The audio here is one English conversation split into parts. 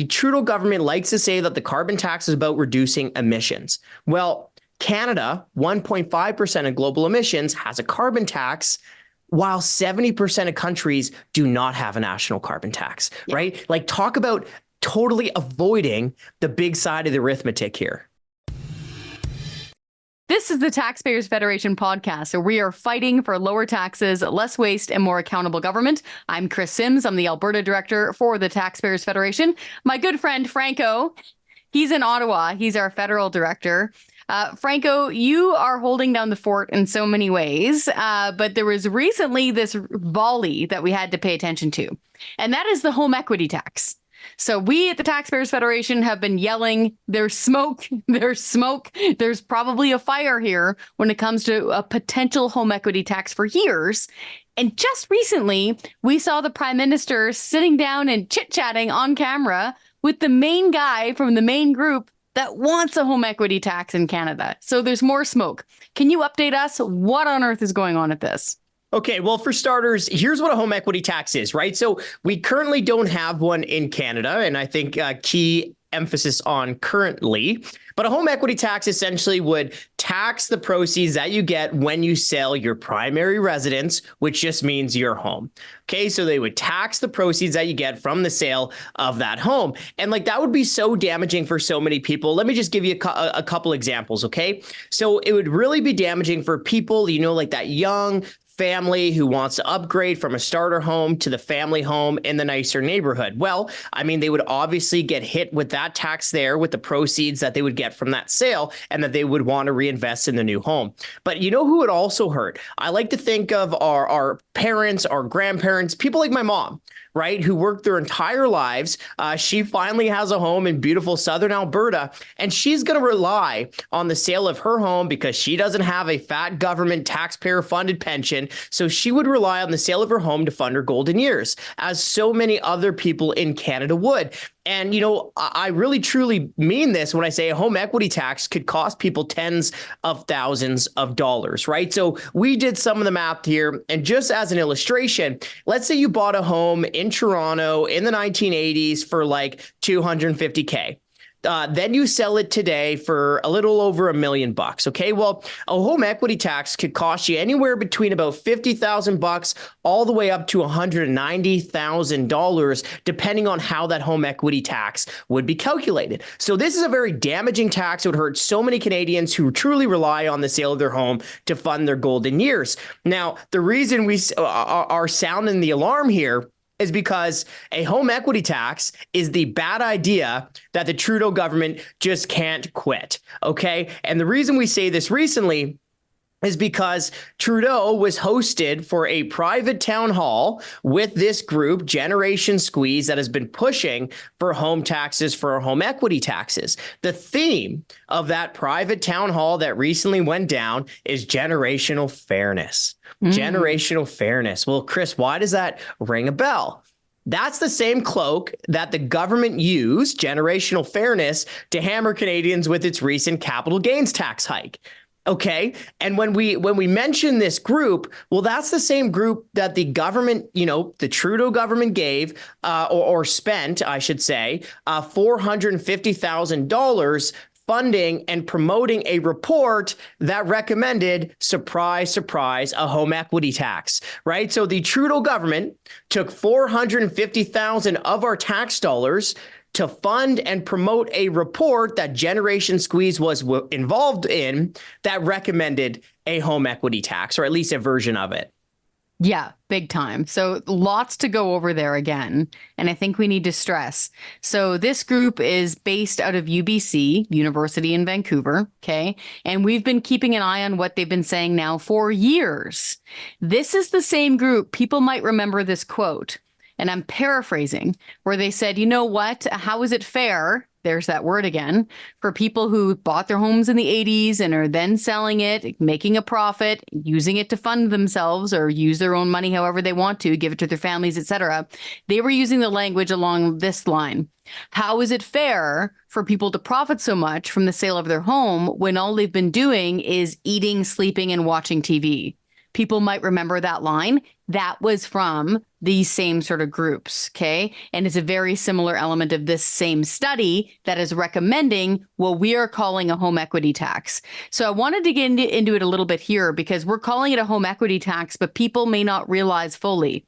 the Trudeau government likes to say that the carbon tax is about reducing emissions. Well, Canada, 1.5% of global emissions, has a carbon tax, while 70% of countries do not have a national carbon tax, right? Like, talk about totally avoiding the big side of the arithmetic here. This is the Taxpayers Federation podcast, where we are fighting for lower taxes, less waste, and more accountable government. I'm Chris Sims. I'm the Alberta director for the Taxpayers Federation. My good friend, Franco, he's in Ottawa. He's our federal director. Franco, you are holding down the fort in so many ways, but there was recently this volley that we had to pay attention to, and that is the home equity tax. So we at the Taxpayers Federation have been yelling, there's smoke, there's probably a fire here when it comes to a potential home equity tax for years. And just recently, we saw the Prime Minister sitting down and chit-chatting on camera with the main guy from the main group that wants a home equity tax in Canada. So there's more smoke. Can you update us? What on earth is going on at this? Okay, well, for starters, here's what a home equity tax is, right? So we currently don't have one in Canada, and I think key emphasis on currently. But a home equity tax essentially would tax the proceeds that you get when you sell your primary residence, which just means your home. Okay, so they would tax the proceeds that you get from the sale of that home. And like, that would be so damaging for so many people. Let me just give you a couple examples, okay? So it would really be damaging for people, you know, like that young family who wants to upgrade from a starter home to the family home in the nicer neighborhood. Well, I mean, they would obviously get hit with that tax there with the proceeds that they would get from that sale, and that they would want to reinvest in the new home. But you know who it also hurt? I like to think of our parents, our grandparents, people like my mom, right, who worked their entire lives. She finally has a home in beautiful southern Alberta, and she's going to rely on the sale of her home because she doesn't have a fat government taxpayer-funded pension. So she would rely on the sale of her home to fund her golden years, as so many other people in Canada would. And, you know, I really, truly mean this when I say a home equity tax could cost people tens of thousands of dollars, right? So we did some of the math here. And just as an illustration, let's say you bought a home in Toronto in the 1980s for like $250K. Then you sell it today for a little over $1 million. Okay, well, a home equity tax could cost you anywhere between about $50,000 all the way up to $190,000, depending on how that home equity tax would be calculated. So this is a very damaging tax. It would hurt so many Canadians who truly rely on the sale of their home to fund their golden years. Now, the reason we are sounding the alarm here is because a home equity tax is the bad idea that the Trudeau government just can't quit, okay? And the reason we say this recently is because Trudeau was hosted for a private town hall with this group, Generation Squeeze, that has been pushing for home taxes, for home equity taxes. The theme of that private town hall that recently went down is generational fairness. Generational fairness. Well, Chris, why does that ring a bell? That's the same cloak that the government used, generational fairness, to hammer Canadians with its recent capital gains tax hike. Okay. And when we mention this group, well, that's the same group that the government, you know, the Trudeau government gave or spent, I should say, $450,000 funding and promoting a report that recommended, surprise, surprise, a home equity tax, right? So the Trudeau government took $450,000 of our tax dollars to fund and promote a report that Generation Squeeze was involved in that recommended a home equity tax, or at least a version of it. Yeah, big time. So lots to go over there again. And I think we need to stress. So this group is based out of UBC, University in Vancouver. Okay. And we've been keeping an eye on what they've been saying now for years. This is the same group. People might remember this quote, and I'm paraphrasing, where they said, you know what? How is it fair? There's that word again, for people who bought their homes in the 80s and are then selling it, making a profit, using it to fund themselves or use their own money however they want to, give it to their families, etc. They were using the language along this line. How is it fair for people to profit so much from the sale of their home when all they've been doing is eating, sleeping, and watching TV? people might remember that line. That was from these same sort of groups, okay? And it's a very similar element of this same study that is recommending what we are calling a home equity tax. So I wanted to get into it a little bit here because we're calling it a home equity tax, but people may not realize fully.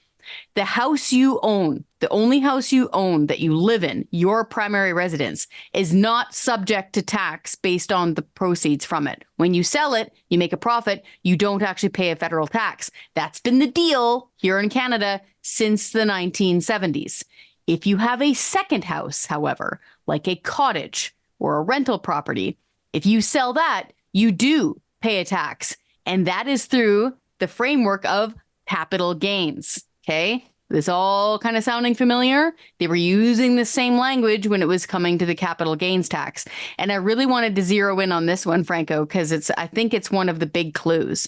The house you own, the only house you own that you live in, your primary residence, is not subject to tax based on the proceeds from it. When you sell it, you make a profit, you don't actually pay a federal tax. That's been the deal here in Canada since the 1970s. If you have a second house, however, like a cottage or a rental property, if you sell that, you do pay a tax. And that is through the framework of capital gains. Okay, this all kind of sounding familiar? They were using the same language when it was coming to the capital gains tax. And I really wanted to zero in on this one, Franco, because I think it's one of the big clues.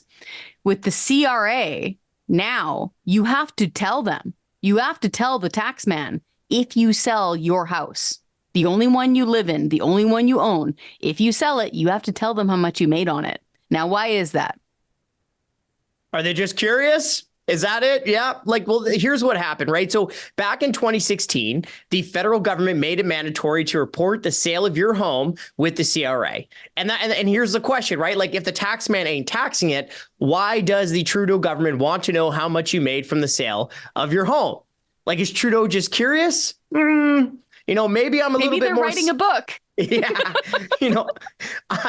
With the CRA, now you have to tell them, you have to tell the tax man if you sell your house, the only one you live in, the only one you own, if you sell it, you have to tell them how much you made on it. Now, why is that? Are they just curious? Is that it? Yeah. Well, here's what happened, right? So back in 2016, the federal government made it mandatory to report the sale of your home with the CRA. And here's the question, right? If the tax man ain't taxing it, why does the Trudeau government want to know how much you made from the sale of your home? Is Trudeau just curious? Maybe I'm a little bit more. Maybe they're writing a book. Yeah.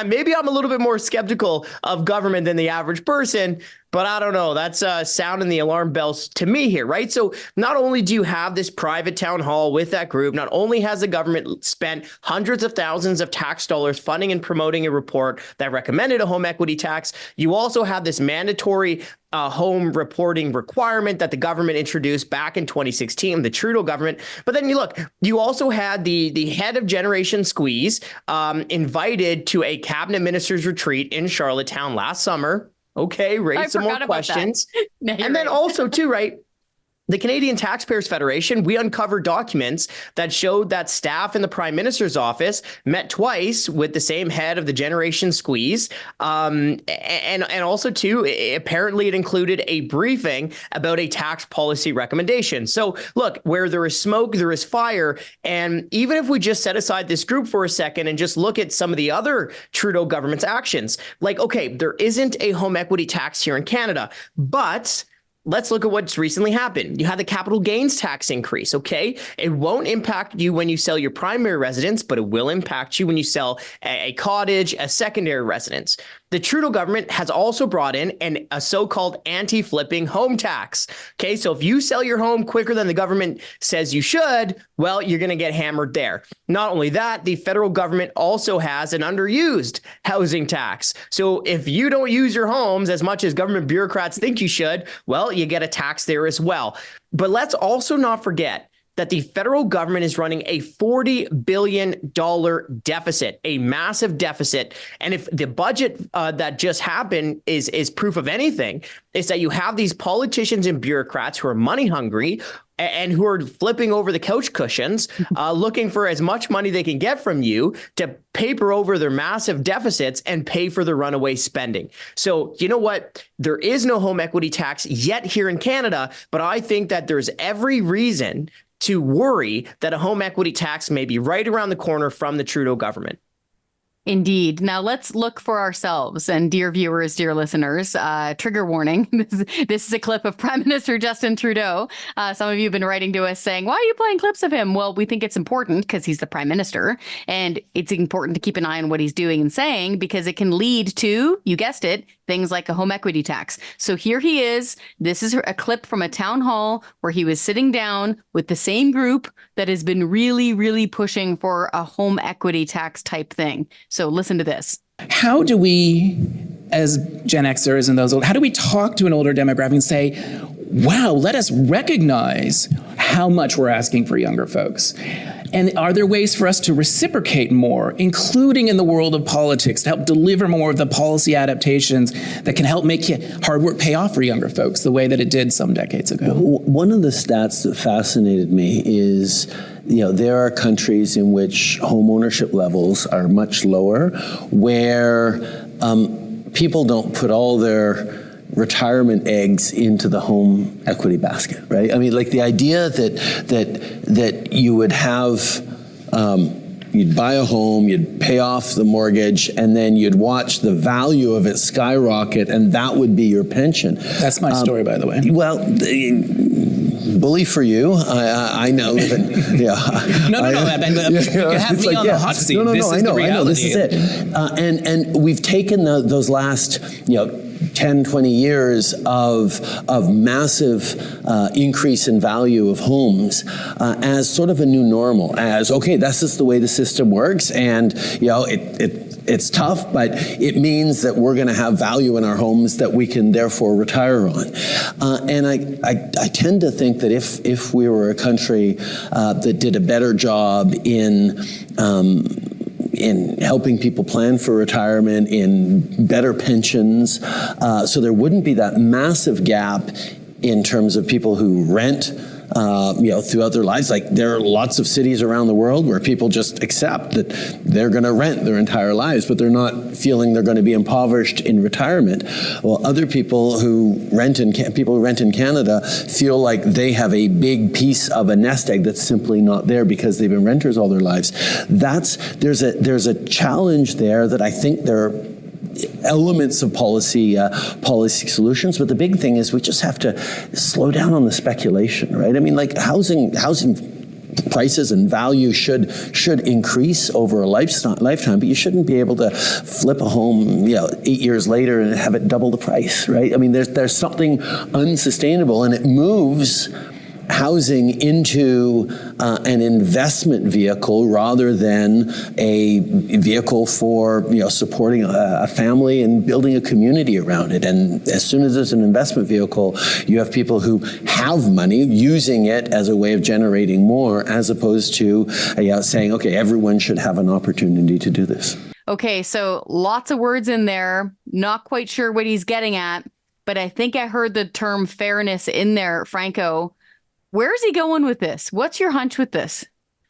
Maybe I'm a little bit more skeptical of government than the average person, but I don't know. That's sounding the alarm bells to me here, right? So not only do you have this private town hall with that group, not only has the government spent hundreds of thousands of tax dollars funding and promoting a report that recommended a home equity tax, you also have this mandatory home reporting requirement that the government introduced back in 2016, the Trudeau government. But then you also had the head of Generation Squeeze invited to a cabinet minister's retreat in Charlottetown last summer. Okay, raise some more questions. And then also too, right? The Canadian Taxpayers Federation, we uncovered documents that showed that staff in the Prime Minister's office met twice with the same head of the Generation Squeeze. And also, too, apparently it included a briefing about a tax policy recommendation. So, look, where there is smoke, there is fire. And even if we just set aside this group for a second and just look at some of the other Trudeau government's actions, okay, there isn't a home equity tax here in Canada, but let's look at what's recently happened. You had the capital gains tax increase, okay? It won't impact you when you sell your primary residence, but it will impact you when you sell a cottage, a secondary residence. The Trudeau government has also brought in a so-called anti-flipping home tax. Okay, so if you sell your home quicker than the government says you should, well, you're going to get hammered there. Not only that, the federal government also has an underused housing tax. So if you don't use your homes as much as government bureaucrats think you should, well, you get a tax there as well. But let's also not forget that the federal government is running a $40 billion deficit, a massive deficit. And if the budget that just happened is proof of anything, is that you have these politicians and bureaucrats who are money hungry and who are flipping over the couch cushions, looking for as much money they can get from you to paper over their massive deficits and pay for the runaway spending. So you know what? There is no home equity tax yet here in Canada, but I think that there's every reason to worry that a home equity tax may be right around the corner from the Trudeau government. Indeed. Now let's look for ourselves. And dear viewers, dear listeners, trigger warning. This is a clip of Prime Minister Justin Trudeau. Some of you have been writing to us saying, why are you playing clips of him? Well, we think it's important because he's the Prime Minister. And it's important to keep an eye on what he's doing and saying because it can lead to, you guessed it, things like a home equity tax. So here he is. This is a clip from a town hall where he was sitting down with the same group that has been really, really pushing for a home equity tax type thing. So listen to this. How do we, as Gen Xers and those old, how do we talk to an older demographic and say, wow, let us recognize how much we're asking for younger folks? And are there ways for us to reciprocate more, including in the world of politics, to help deliver more of the policy adaptations that can help make hard work pay off for younger folks the way that it did some decades ago? One of the stats that fascinated me is, there are countries in which home ownership levels are much lower, where people don't put all their retirement eggs into the home equity basket, right? I mean, like the idea that you would have, you'd buy a home, you'd pay off the mortgage, and then you'd watch the value of it skyrocket, and that would be your pension. That's my story, by the way. Well, bully for you. I know. Yeah. No. You can have me on the hot seat. No. This is I know. the reality. This is it. And we've taken those last, 10, 20 years of massive increase in value of homes as sort of a new normal, as, okay, this is the way the system works, and it's tough, but it means that we're going to have value in our homes that we can therefore retire on. And I tend to think that if we were a country that did a better job in helping people plan for retirement, in better pensions, so there wouldn't be that massive gap in terms of people who rent throughout their lives. Like, there are lots of cities around the world where people just accept that they're going to rent their entire lives, but they're not feeling they're going to be impoverished in retirement. Well, other people who rent in Canada feel like they have a big piece of a nest egg that's simply not there because they've been renters all their lives. There's a challenge there that I think there are elements of policy solutions, but the big thing is we just have to slow down on the speculation, right? I mean, like housing prices and value should increase over a lifetime, but you shouldn't be able to flip a home 8 years later and have it double the price, right? I mean, there's something unsustainable, and it moves housing into an investment vehicle rather than a vehicle for supporting a family and building a community around it. And as soon as it's an investment vehicle, you have people who have money using it as a way of generating more, as opposed to saying, okay, everyone should have an opportunity to do this. Okay, so lots of words in there. Not quite sure what he's getting at, but I think I heard the term fairness in there, Franco. Where is he going with this? What's your hunch with this?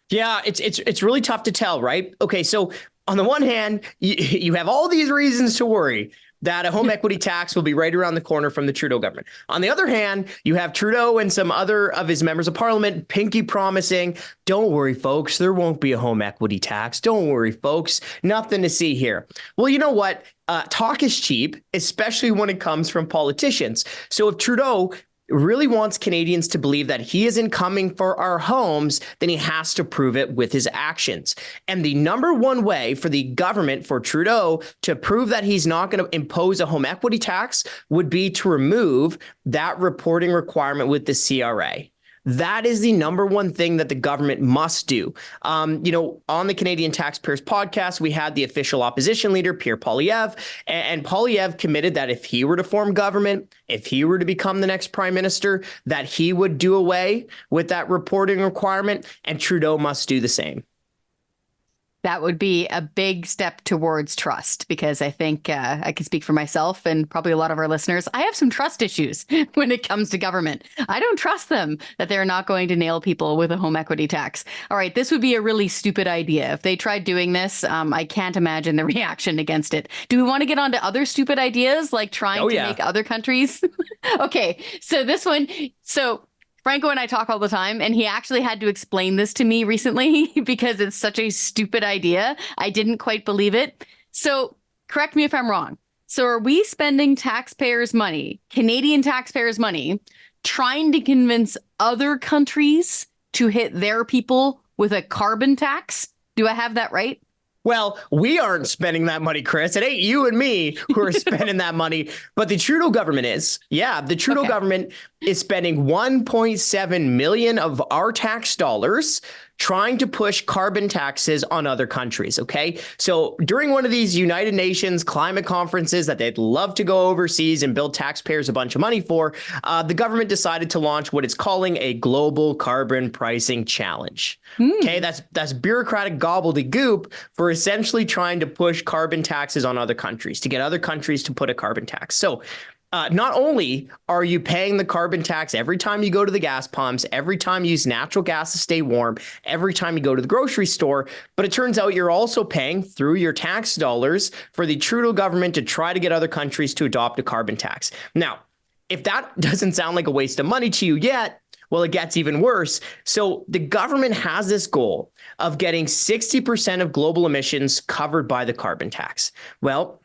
Yeah, it's really tough to tell, right? Okay, so on the one hand, you have all these reasons to worry that a home equity tax will be right around the corner from the Trudeau government. On the other hand, you have Trudeau and some other of his members of parliament pinky promising, don't worry, folks, there won't be a home equity tax. Don't worry, folks, nothing to see here. Well, you know what? Talk is cheap, especially when it comes from politicians. So if Trudeau really wants Canadians to believe that he isn't coming for our homes, then he has to prove it with his actions. And the number one way for the government, for Trudeau, to prove that he's not going to impose a home equity tax would be to remove that reporting requirement with the CRA. That is the number one thing that the government must do. On the Canadian Taxpayers Podcast, we had the official opposition leader, Pierre Poilievre, and Poilievre committed that if he were to form government, if he were to become the next prime minister, that he would do away with that reporting requirement, and Trudeau must do the same. That would be a big step towards trust, because I think I can speak for myself and probably a lot of our listeners. I have some trust issues when it comes to government. I don't trust them that they're not going to nail people with a home equity tax. All right, this would be a really stupid idea. If they tried doing this, I can't imagine the reaction against it. Do we want to get on to other stupid ideas like trying to make other countries? Okay, so this one. So Franco and I talk all the time, and he actually had to explain this to me recently because it's such a stupid idea. I didn't quite believe it. So correct me if I'm wrong. So are we spending taxpayers' money, Canadian taxpayers' money, trying to convince other countries to hit their people with a carbon tax? Do I have that right? Well, we aren't spending that money, Chris. It ain't you and me who are spending that money, but the Trudeau government is. Yeah, the Trudeau government is spending 1.7 million of our tax dollars trying to push carbon taxes on other countries, okay? So during one of these United Nations climate conferences that they'd love to go overseas and build taxpayers a bunch of money for, the government decided to launch what it's calling a global carbon pricing challenge. Okay, that's bureaucratic gobbledygook for essentially trying to push carbon taxes on other countries, to get other countries to put a carbon tax. So not only are you paying the carbon tax every time you go to the gas pumps, every time you use natural gas to stay warm, every time you go to the grocery store, but it turns out you're also paying through your tax dollars for the Trudeau government to try to get other countries to adopt a carbon tax. Now, if that doesn't sound like a waste of money to you yet, well, it gets even worse. So the government has this goal of getting 60% of global emissions covered by the carbon tax. Well,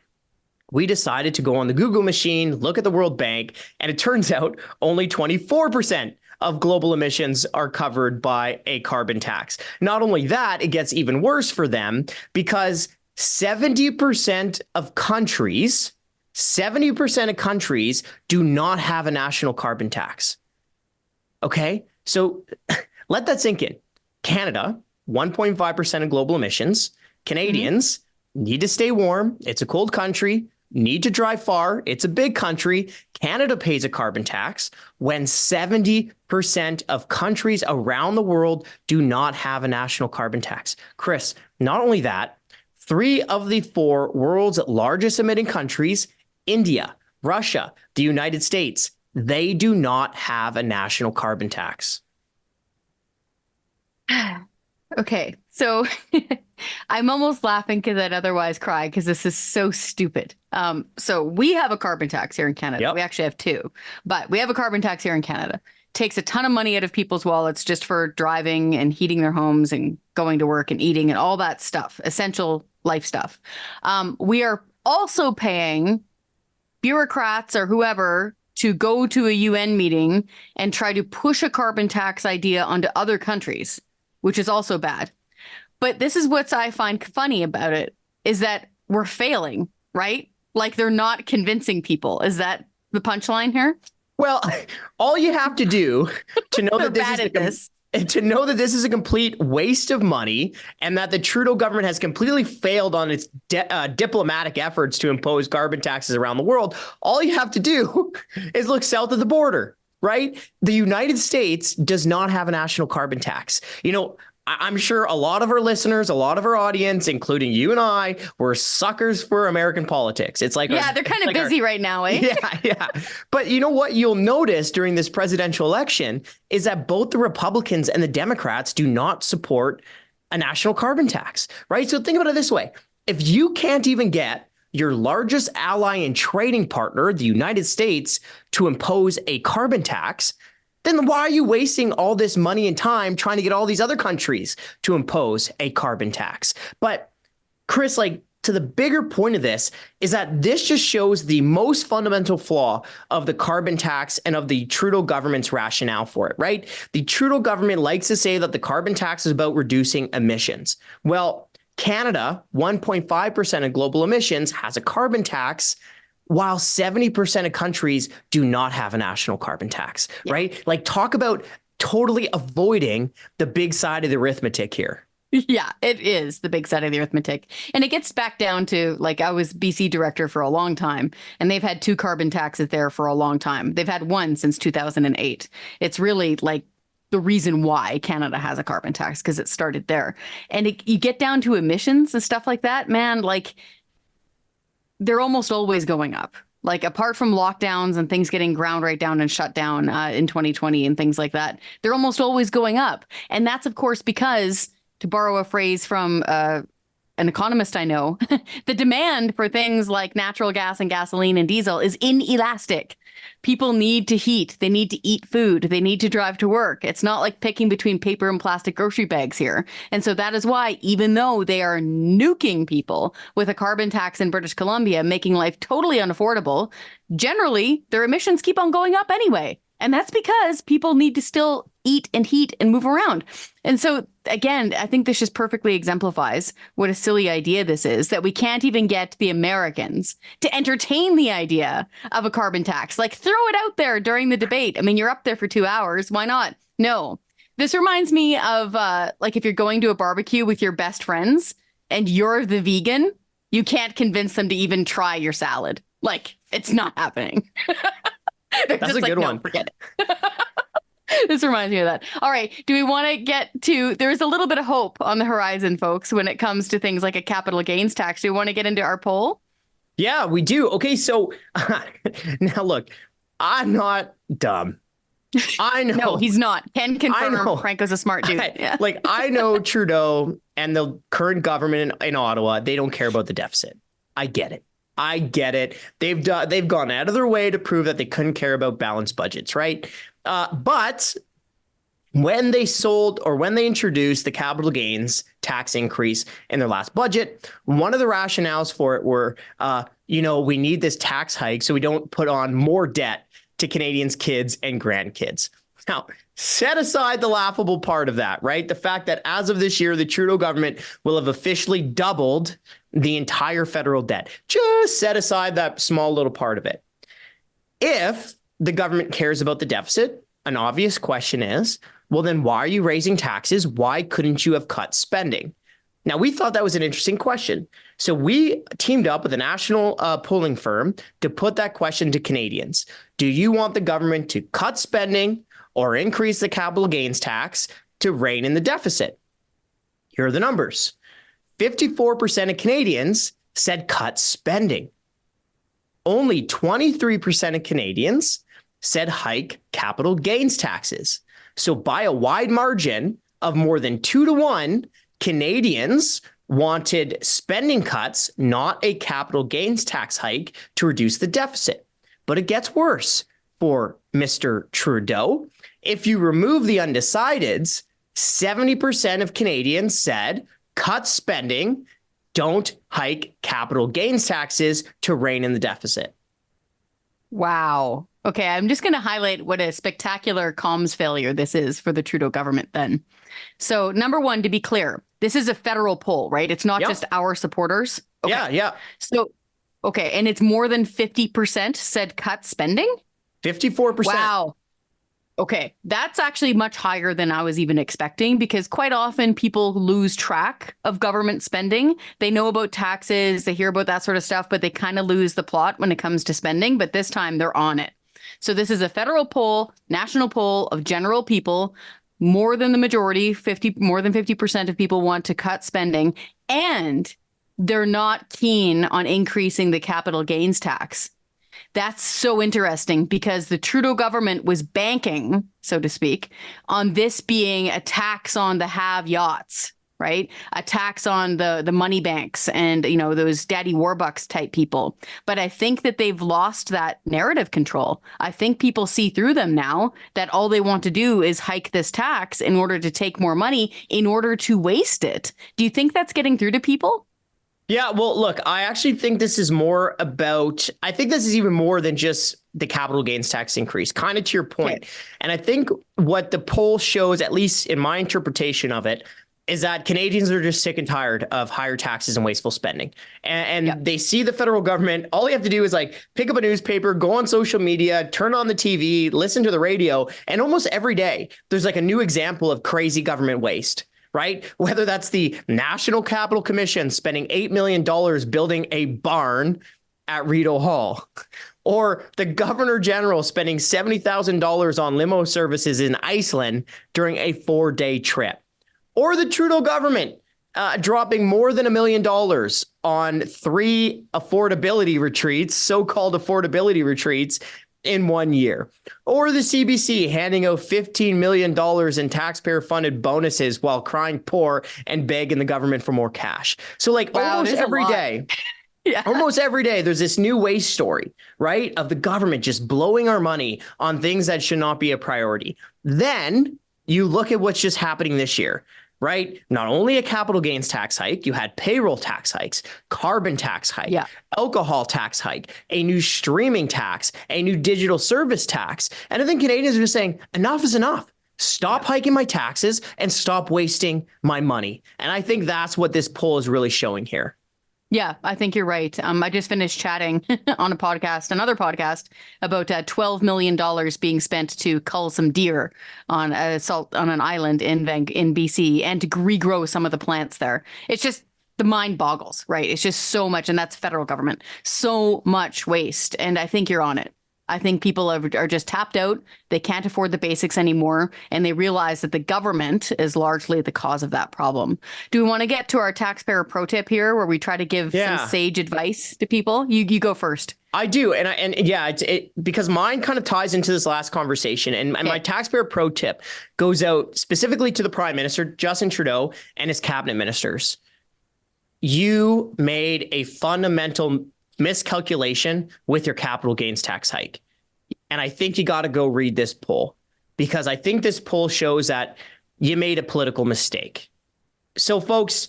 we decided to go on the Google machine, look at the World Bank, and it turns out only 24% of global emissions are covered by a carbon tax. Not only that, it gets even worse for them because 70% of countries do not have a national carbon tax. Okay, so let that sink in. Canada, 1.5% of global emissions. Canadians need to stay warm. It's a cold country. Need to drive far. It's a big country. Canada pays a carbon tax when 70% of countries around the world do not have a national carbon tax. Chris, not only that, 3 of the 4 world's largest emitting countries, India, Russia, the United States, they do not have a national carbon tax. Okay, so I'm almost laughing because I'd otherwise cry because this is so stupid. So we have a carbon tax here in Canada. Yep. We actually have 2, but we have a carbon tax here in Canada. Takes a ton of money out of people's wallets just for driving and heating their homes and going to work and eating and all that stuff, essential life stuff. We are also paying bureaucrats or whoever to go to a UN meeting and try to push a carbon tax idea onto other countries, which is also bad. But this is what I find funny about it, is that we're failing, right? Like they're not convincing people. Is that the punchline here? Well, all you have to do to know that this is a complete waste of money and that the Trudeau government has completely failed on its diplomatic efforts to impose carbon taxes around the world, all you have to do is look south of the border, right? The United States does not have a national carbon tax. You know, I'm sure a lot of our listeners, a lot of our audience, including you and I, were suckers for American politics. It's like, they're kind of busy right now, eh? Yeah. But you know what you'll notice during this presidential election is that both the Republicans and the Democrats do not support a national carbon tax, right? So think about it this way. If you can't even get your largest ally and trading partner, the United States, to impose a carbon tax, then why are you wasting all this money and time trying to get all these other countries to impose a carbon tax? But Chris, like, to the bigger point of this is that this just shows the most fundamental flaw of the carbon tax and of the Trudeau government's rationale for it, right? The Trudeau government likes to say that the carbon tax is about reducing emissions. Well, Canada, 1.5% of global emissions, has a carbon tax, while 70% of countries do not have a national carbon tax, right? Like, talk about totally avoiding the big side of the arithmetic here. Yeah, it is the big side of the arithmetic. And it gets back down to, like, I was BC director for a long time, and they've had 2 carbon taxes there for a long time. They've had 1 since 2008. It's really like the reason why Canada has a carbon tax, because it started there. And you get down to emissions and stuff like that, man, like, they're almost always going up. Like, apart from lockdowns and things getting ground right down and shut down in 2020 and things like that, they're almost always going up. And that's, of course, because, to borrow a phrase from an economist I know, the demand for things like natural gas and gasoline and diesel is inelastic. People need to heat. They need to eat food. They need to drive to work. It's not like picking between paper and plastic grocery bags here. And so that is why, even though they are nuking people with a carbon tax in British Columbia, making life totally unaffordable, generally their emissions keep on going up anyway. And that's because people need to still eat and heat and move around. And so, again, I think this just perfectly exemplifies what a silly idea this is, that we can't even get the Americans to entertain the idea of a carbon tax. Like, throw it out there during the debate. I mean, you're up there for 2 hours. Why not? No. This reminds me of, like, if you're going to a barbecue with your best friends and you're the vegan, you can't convince them to even try your salad. Like, it's not happening. That's a good one. Forget it. This reminds me of that. All right. Do we want to get to, there's a little bit of hope on the horizon, folks, when it comes to things like a capital gains tax. Do we want to get into our poll? Yeah, we do. Okay, so now look, I'm not dumb. I know. No, he's not. Can I know. confirm Franco's a smart dude. Yeah. I know Trudeau and the current government in Ottawa, they don't care about the deficit. I get it. I get it. They've gone out of their way to prove that they couldn't care about balanced budgets, right? But when they introduced the capital gains tax increase in their last budget, one of the rationales for it were, we need this tax hike so we don't put on more debt to Canadians' kids and grandkids. Now, set aside the laughable part of that, right? The fact that as of this year, the Trudeau government will have officially doubled the entire federal debt. Just set aside that small little part of it. If the government cares about the deficit, an obvious question is, well, then why are you raising taxes? Why couldn't you have cut spending? Now, we thought that was an interesting question. So we teamed up with a national polling firm to put that question to Canadians. Do you want the government to cut spending or increase the capital gains tax to rein in the deficit? Here are the numbers. 54% of Canadians said cut spending. Only 23% of Canadians said hike capital gains taxes. So by a wide margin of more than 2-1, Canadians wanted spending cuts, not a capital gains tax hike to reduce the deficit. But it gets worse for Mr. Trudeau. If you remove the undecideds, 70% of Canadians said cut spending, don't hike capital gains taxes to rein in the deficit. Wow. Okay, I'm just going to highlight what a spectacular comms failure this is for the Trudeau government then. So number one, to be clear, this is a federal poll, right? It's not just our supporters. Okay. Yeah. So, okay, and it's more than 50% said cut spending? 54%. Wow. Okay, that's actually much higher than I was even expecting, because quite often people lose track of government spending. They know about taxes, they hear about that sort of stuff, but they kind of lose the plot when it comes to spending. But this time they're on it. So this is a federal poll, national poll of general people. More than the majority, more than 50% of people want to cut spending, and they're not keen on increasing the capital gains tax. That's so interesting, because the Trudeau government was banking, so to speak, on this being a tax on the have-yachts, right? A tax on the money banks and, those daddy warbucks type people. But I think that they've lost that narrative control. I think people see through them now that all they want to do is hike this tax in order to take more money, in order to waste it. Do you think that's getting through to people? Yeah, well, look, I actually think this is more about, I think this is even more than just the capital gains tax increase, kind of to your point. Okay. And I think what the poll shows, at least in my interpretation of it, is that Canadians are just sick and tired of higher taxes and wasteful spending. And they see the federal government, all you have to do is pick up a newspaper, go on social media, turn on the TV, listen to the radio, and almost every day there's a new example of crazy government waste. Right? Whether that's the National Capital Commission spending $8 million building a barn at Rideau Hall, or the Governor General spending $70,000 on limo services in Iceland during a 4-day trip, or the Trudeau government dropping more than $1 million on 3 affordability retreats, so-called affordability retreats, in 1 year, or the CBC handing out $15 million in taxpayer-funded bonuses while crying poor and begging the government for more cash. So almost every day, almost every day, there's this new waste story, right, of the government just blowing our money on things that should not be a priority. Then you look at what's just happening this year. Right? Not only a capital gains tax hike, you had payroll tax hikes, carbon tax hike, alcohol tax hike, a new streaming tax, a new digital service tax. And I think Canadians are just saying, enough is enough. Stop hiking my taxes and stop wasting my money. And I think that's what this poll is really showing here. Yeah, I think you're right. I just finished chatting on another podcast, about $12 million being spent to cull some deer on an island in BC and to regrow some of the plants there. It's just, the mind boggles, right? It's just so much, and that's federal government. So much waste, and I think you're on it. I think people are just tapped out. They can't afford the basics anymore. And they realize that the government is largely the cause of that problem. Do we want to get to our taxpayer pro tip here where we try to give some sage advice to people? You go first. I do. Because mine kind of ties into this last conversation. And my taxpayer pro tip goes out specifically to the Prime Minister, Justin Trudeau, and his cabinet ministers. You made a fundamental miscalculation with your capital gains tax hike. And I think you got to go read this poll, because I think this poll shows that you made a political mistake. So folks,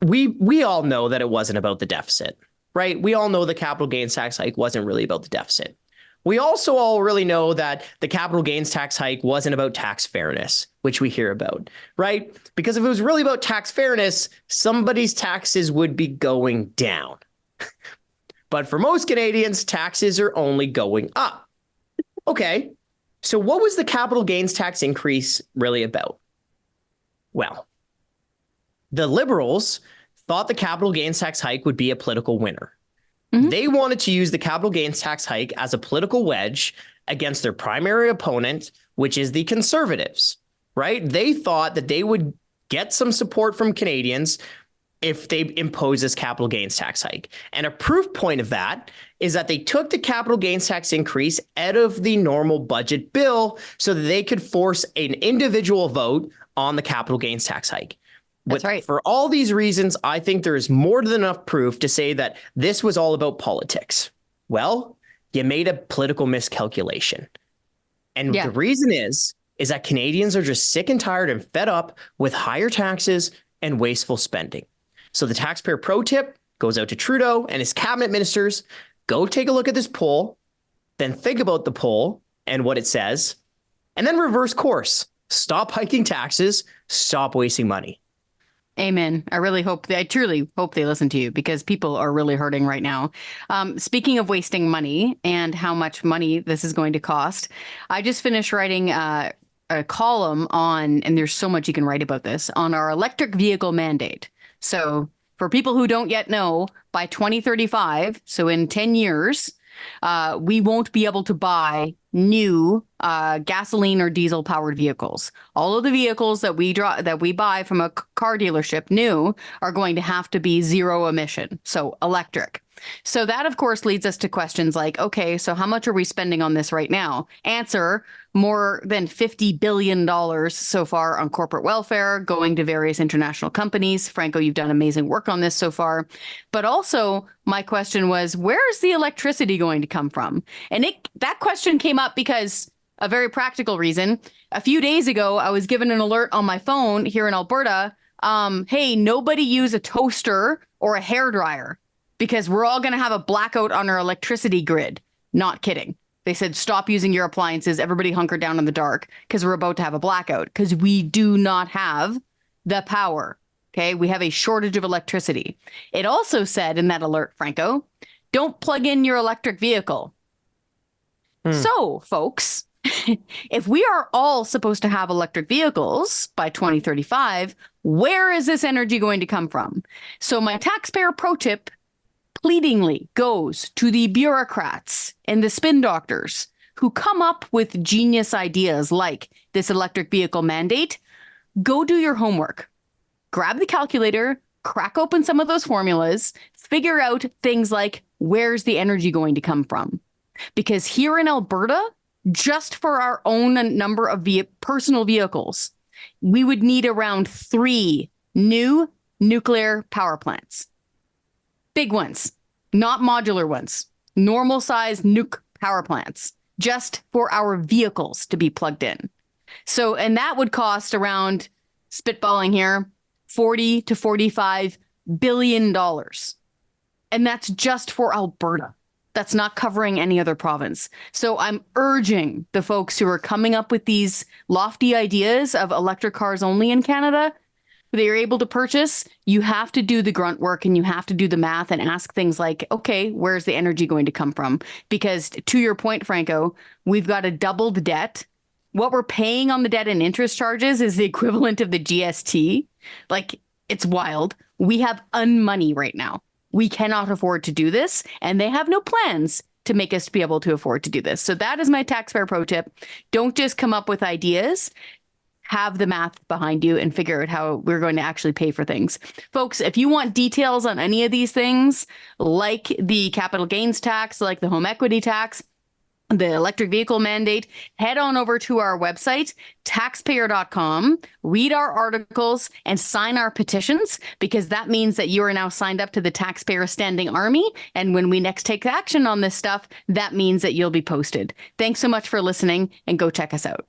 we all know that it wasn't about the deficit, right? We all know the capital gains tax hike wasn't really about the deficit. We also all really know that the capital gains tax hike wasn't about tax fairness, which we hear about, right? Because if it was really about tax fairness, somebody's taxes would be going down. But for most Canadians, taxes are only going up. Okay, so what was the capital gains tax increase really about? Well, the Liberals thought the capital gains tax hike would be a political winner. Mm-hmm. They wanted to use the capital gains tax hike as a political wedge against their primary opponent, which is the Conservatives, right? They thought that they would get some support from Canadians if they impose this capital gains tax hike. And a proof point of that is that they took the capital gains tax increase out of the normal budget bill so that they could force an individual vote on the capital gains tax hike. That's right. For all these reasons, I think there is more than enough proof to say that this was all about politics. Well, you made a political miscalculation. And the reason is that Canadians are just sick and tired and fed up with higher taxes and wasteful spending. So the taxpayer pro tip goes out to Trudeau and his cabinet ministers. Go take a look at this poll, then think about the poll and what it says, and then reverse course. Stop hiking taxes. Stop wasting money. Amen. I truly hope they listen to you, because people are really hurting right now. Speaking of wasting money and how much money this is going to cost, I just finished writing a column on, and there's so much you can write about this, on our electric vehicle mandate. So for people who don't yet know, by 2035, so in 10 years, we won't be able to buy new gasoline or diesel powered vehicles. All of the vehicles that we buy from a car dealership new are going to have to be zero emission, so electric. So that, of course, leads us to questions like, okay, so how much are we spending on this right now? Answer, more than $50 billion so far on corporate welfare going to various international companies. Franco, you've done amazing work on this so far. But also, my question was, where is the electricity going to come from? And that question came up because a very practical reason. A few days ago, I was given an alert on my phone here in Alberta. Hey, nobody use a toaster or a hairdryer, because we're all going to have a blackout on our electricity grid. Not kidding. They said, stop using your appliances. Everybody hunker down in the dark, because we're about to have a blackout, because we do not have the power. Okay, we have a shortage of electricity. It also said in that alert, Franco, don't plug in your electric vehicle. So, folks, if we are all supposed to have electric vehicles by 2035, where is this energy going to come from? So my taxpayer pro tip pleadingly goes to the bureaucrats and the spin doctors who come up with genius ideas like this electric vehicle mandate. Go do your homework. Grab the calculator, crack open some of those formulas, figure out things like, where's the energy going to come from? Because here in Alberta, just for our own number of personal vehicles, we would need around 3 new nuclear power plants. Big ones, not modular ones, normal size nuke power plants, just for our vehicles to be plugged in. So, and that would cost around, spitballing here, $40 to $45 billion. And that's just for Alberta. That's not covering any other province. So I'm urging the folks who are coming up with these lofty ideas of electric cars only in Canada, they are able to purchase, you have to do the grunt work and you have to do the math and ask things like, okay, where's the energy going to come from? Because to your point, Franco, we've got a doubled debt. What we're paying on the debt and interest charges is the equivalent of the GST. Like, it's wild. We have unmoney right now. We cannot afford to do this, and they have no plans to make us be able to afford to do this. So that is my taxpayer pro tip. Don't just come up with ideas. Have the math behind you and figure out how we're going to actually pay for things. Folks, if you want details on any of these things, like the capital gains tax, like the home equity tax, the electric vehicle mandate, head on over to our website, taxpayer.com, read our articles, and sign our petitions, because that means that you are now signed up to the Taxpayer Standing Army. And when we next take action on this stuff, that means that you'll be posted. Thanks so much for listening, and go check us out.